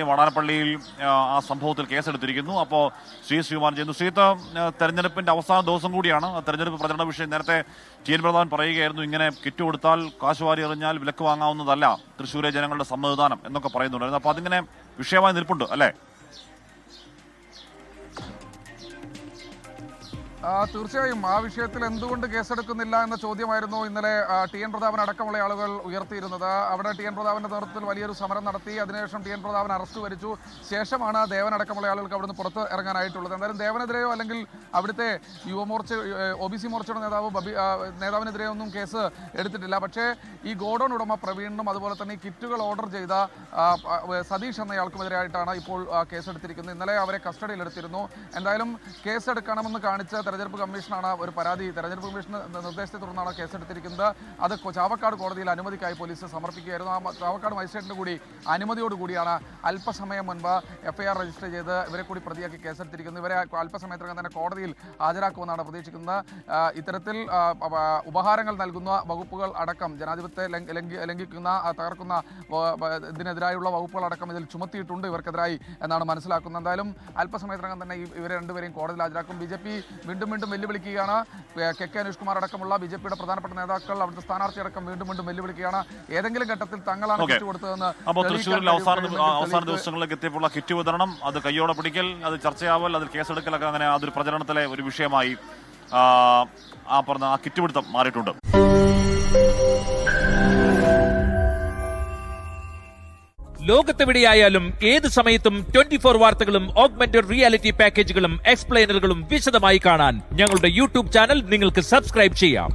വാടാനപ്പള്ളിയിൽ ആ സംഭവത്തിൽ കേസെടുത്തിരിക്കുന്നു. അപ്പോൾ ശ്രീകുമാരൻ ചെയ്യുന്നു. ശ്രീത്ത്, തെരഞ്ഞെടുപ്പിന്റെ അവസാന ദിവസം കൂടിയാണ്. തെരഞ്ഞെടുപ്പ് പ്രചരണ വിഷയം നേരത്തെ ടി.എൻ. പ്രതാപൻ പറയുകയായിരുന്നു, ഇങ്ങനെ കിറ്റ് കൊടുത്താൽ കാശുവാരി എറിഞ്ഞാൽ വിലക്ക് വാങ്ങാവുന്നതല്ല തൃശ്ശൂരെ ജനങ്ങളുടെ സമ്മതിദാനം എന്നൊക്കെ പറയുന്നുണ്ടായിരുന്നു. അപ്പോൾ അതിങ്ങനെ വിഷയമായി നിൽപ്പുണ്ട് അല്ലേ? തീർച്ചയായും ആ വിഷയത്തിൽ എന്തുകൊണ്ട് കേസെടുക്കുന്നില്ല എന്ന ചോദ്യമായിരുന്നു ഇന്നലെ ടി.എൻ. പ്രതാപൻ അടക്കമുള്ള ആളുകൾ ഉയർത്തിയിരുന്നത്. അവിടെ ടി.എൻ. പ്രതാപന്റെ നേതൃത്വത്തിൽ വലിയൊരു സമരം നടത്തി. അതിനുശേഷം ടി.എൻ. പ്രതാപൻ അറസ്റ്റ് വരിച്ചു. ശേഷമാണ് ദേവൻ അടക്കമുള്ള ആളുകൾക്ക് അവിടുന്ന് പുറത്ത് ഇറങ്ങാനായിട്ടുള്ളത്. എന്തായാലും ദേവനെതിരെയോ അല്ലെങ്കിൽ അവിടുത്തെ യുവമോർച്ച OBC മോർച്ചയുടെ നേതാവിനെതിരെയോ ഒന്നും കേസ് എടുത്തിട്ടില്ല. പക്ഷേ ഈ ഗോഡൌൺ ഉടമ പ്രവീണിനും അതുപോലെ തന്നെ ഈ കിറ്റുകൾ ഓർഡർ ചെയ്ത സതീഷ് എന്നയാൾക്കുമെതിരായിട്ടാണ് ഇപ്പോൾ കേസെടുത്തിരിക്കുന്നത്. ഇന്നലെ അവരെ കസ്റ്റഡിയിലെടുത്തിരുന്നു. എന്തായാലും കേസെടുക്കണമെന്ന് കാണിച്ച തെരഞ്ഞെടുപ്പ് കമ്മീഷനാണ് ഒരു പരാതി തെരഞ്ഞെടുപ്പ് കമ്മീഷന് നിർദ്ദേശത്തെ തുടർന്നാണ് കേസെടുത്തിരിക്കുന്നത്. അത് ചാവക്കാട് കോടതിയിൽ അനുമതിക്കായി പോലീസ് സമർപ്പിക്കുകയായിരുന്നു. ആ ചാവക്കാട് മജിസ്ട്രേറ്റിന്റെ കൂടി അനുമതിയോടുകൂടിയാണ് അല്പസമയം മുൻപ് FIR രജിസ്റ്റർ ചെയ്ത് ഇവരെ കൂടി പ്രതിയാക്കി കേസെടുത്തിരിക്കുന്നത്. ഇവരെ അല്പസമയത്തിനകം തന്നെ കോടതിയിൽ ഹാജരാക്കുമെന്നാണ് പ്രതീക്ഷിക്കുന്നത്. ഇത്തരത്തിൽ ഉപഹാരങ്ങൾ നൽകുന്ന വകുപ്പുകൾ അടക്കം ജനാധിപത്യത്തെ ലംഘിക്കുന്ന തകർക്കുന്ന ഇതിനെതിരായുള്ള വകുപ്പുകൾ അടക്കം ഇതിൽ ചുമത്തിയിട്ടുണ്ട് ഇവർക്കെതിരായി എന്നാണ് മനസ്സിലാക്കുന്നത്. എന്തായാലും അല്പസമയത്തിനകം തന്നെ ഇവരെ രണ്ടുപേരെയും കോടതിയിൽ ഹാജരാക്കും. BJP വീണ്ടും വെല്ലുവിളിക്കുകയാണ്. KK അനീഷ് കുമാർ അടക്കമുള്ള BJPയുടെ പ്രധാനപ്പെട്ട നേതാക്കൾ അവിടുത്തെ സ്ഥാനാർത്ഥി അടക്കം വീണ്ടും വെല്ലുവിളിക്കുകയാണ്. ഏതെങ്കിലും ഘട്ടത്തിൽ തങ്ങളാണ് കിറ്റ് കൊടുത്തതെന്ന്. അപ്പോൾ തൃശ്ശൂരിൽ അവസാന ദിവസങ്ങളിലേക്ക് എത്തിയപ്പോൾ കിറ്റ് വിതരണം, അത് കയ്യോടെ പിടിക്കൽ, അത് ചർച്ചയാവൽ, അതിൽ കേസെടുക്കലൊക്കെ അങ്ങനെ അതൊരു പ്രചരണത്തിലെ ഒരു വിഷയമായി ആ കിറ്റ് പിടുത്തം മാറിയിട്ടുണ്ട്. ലോകത്തെവിടെയായാലും ഏത് സമയത്തും 24 വാർത്തകളും ഓഗ്മെന്റഡ് റിയാലിറ്റി പാക്കേജുകളും എക്സ്പ്ലെയിനറുകളും വിശദമായി കാണാൻ ഞങ്ങളുടെ YouTube ചാനൽ നിങ്ങൾക്ക് സബ്സ്ക്രൈബ് ചെയ്യാം.